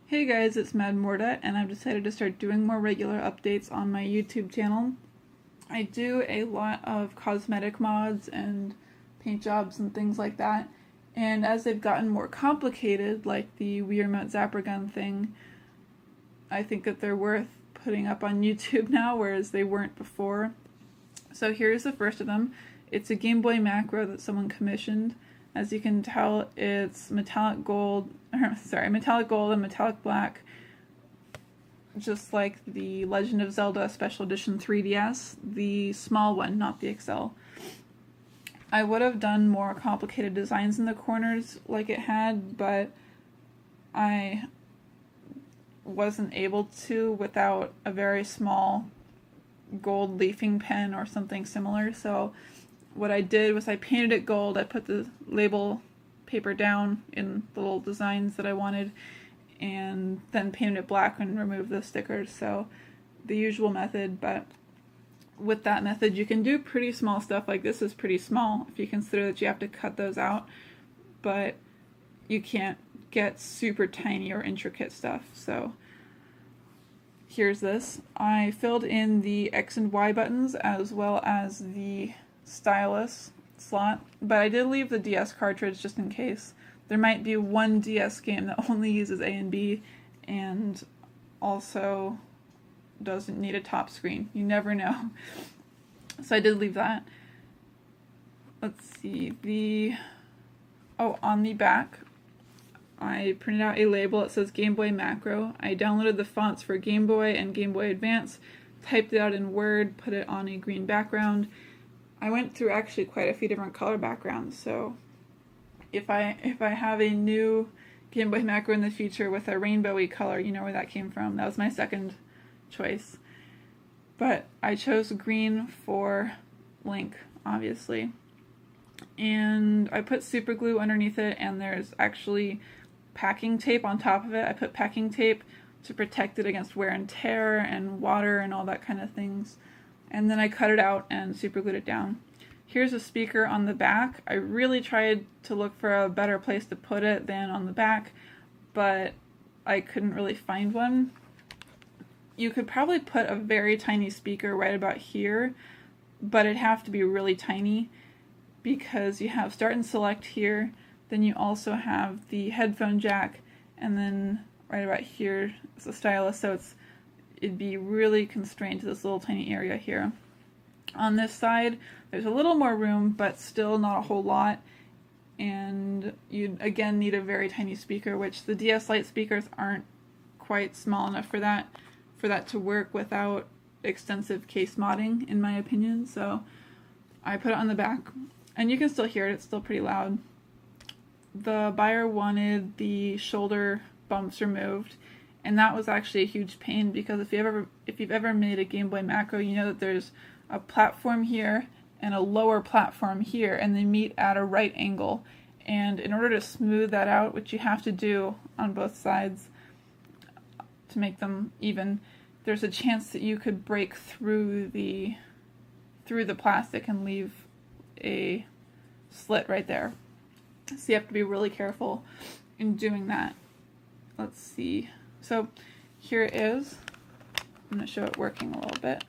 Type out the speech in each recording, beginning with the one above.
Hey guys, it's Mad Morta, and I've decided to start doing more regular updates on my YouTube channel. I do a lot of cosmetic mods and paint jobs and things like that, and as they've gotten more complicated, like the Wii Remote Zapper Gun thing, I think that they're worth putting up on YouTube now, whereas they weren't before. So here's the first of them. It's a Gameboy macro that someone commissioned. As you can tell, it's metallic gold and metallic black, just like the Legend of Zelda Special Edition 3DS, the small one, not the XL. I would have done more complicated designs in the corners like it had, but I wasn't able to without a very small gold leafing pen or something similar. So what I did was I painted it gold. I put the label paper down in the little designs that I wanted, and then painted it black and removed the stickers. So the usual method, but with that method you can do pretty small stuff. Like this is pretty small if you consider that you have to cut those out, but you can't get super tiny or intricate stuff. So here's this. I filled in the X and Y buttons as well as the stylus slot, but I did leave the DS cartridge just in case. There might be one DS game that only uses A and B and also doesn't need a top screen. You never know. So I did leave that. Let's see, on the back I printed out a label that says Gameboy Macro. I downloaded the fonts for Game Boy and Game Boy Advance, typed it out in Word, put it on a green background. I went through actually quite a few different color backgrounds, so if I have a new Game Boy Macro in the future with a rainbowy color, you know where that came from. That was my second choice. But I chose green for Link, obviously. And I put super glue underneath it, and there's actually packing tape on top of it. I put packing tape to protect it against wear and tear and water and all that kind of things. And then I cut it out and super glued it down. Here's a speaker on the back. I really tried to look for a better place to put it than on the back, but I couldn't really find one. You could probably put a very tiny speaker right about here, but it'd have to be really tiny because you have start and select here, then you also have the headphone jack, and then right about here is the stylus, so it'd be really constrained to this little tiny area here. On this side, there's a little more room, but still not a whole lot, and you'd again need a very tiny speaker, which the DS Lite speakers aren't quite small enough for that to work without extensive case modding, in my opinion. So I put it on the back, and you can still hear it, it's still pretty loud. The buyer wanted the shoulder bumps removed, and that was actually a huge pain because if you've ever made a Game Boy Macro, you know that there's a platform here and a lower platform here, and they meet at a right angle. And in order to smooth that out, which you have to do on both sides to make them even, there's a chance that you could break through the plastic and leave a slit right there. So you have to be really careful in doing that. Let's see. So here it is. I'm going to show it working a little bit.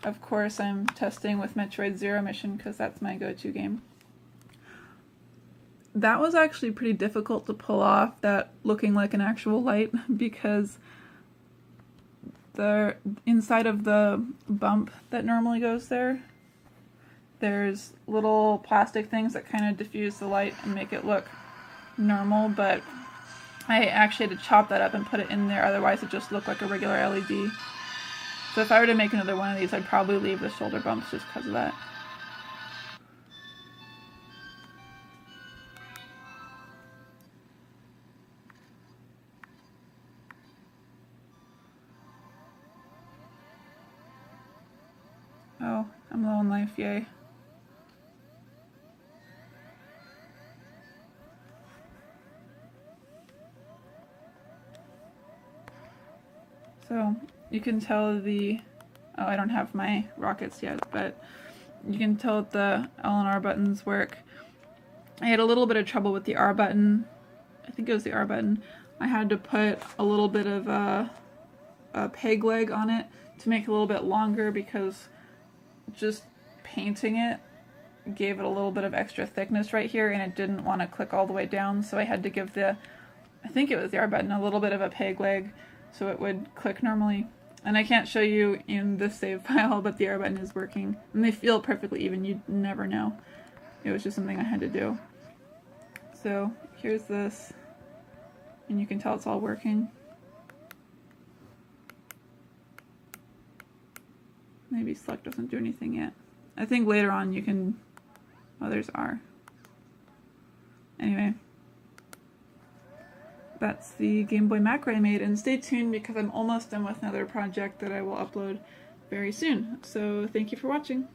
Of course, I'm testing with Metroid Zero Mission because that's my go-to game. That was actually pretty difficult to pull off, that looking like an actual light, because the inside of the bump that normally goes there, there's little plastic things that kind of diffuse the light and make it look normal, but I actually had to chop that up and put it in there, otherwise it just looked like a regular LED. So if I were to make another one of these, I'd probably leave the shoulder bumps just because of that. Oh, I'm low on life, yay. So you can tell I don't have my rockets yet, but you can tell that the L and R buttons work. I had a little bit of trouble with the R button. I think it was the R button, I had to put a little bit of a peg leg on it to make it a little bit longer, because just painting it gave it a little bit of extra thickness right here, and it didn't want to click all the way down, so I had to give the, I think it was the R button, a little bit of a peg leg so it would click normally. And I can't show you in this save file, but the R button is working, and they feel perfectly even. You'd never know. It was just something I had to do. So here's this, and you can tell it's all working. Maybe select doesn't do anything yet. I think later on you can, oh, there's R. Anyway, that's the Game Boy macro I made, and stay tuned because I'm almost done with another project that I will upload very soon. So thank you for watching.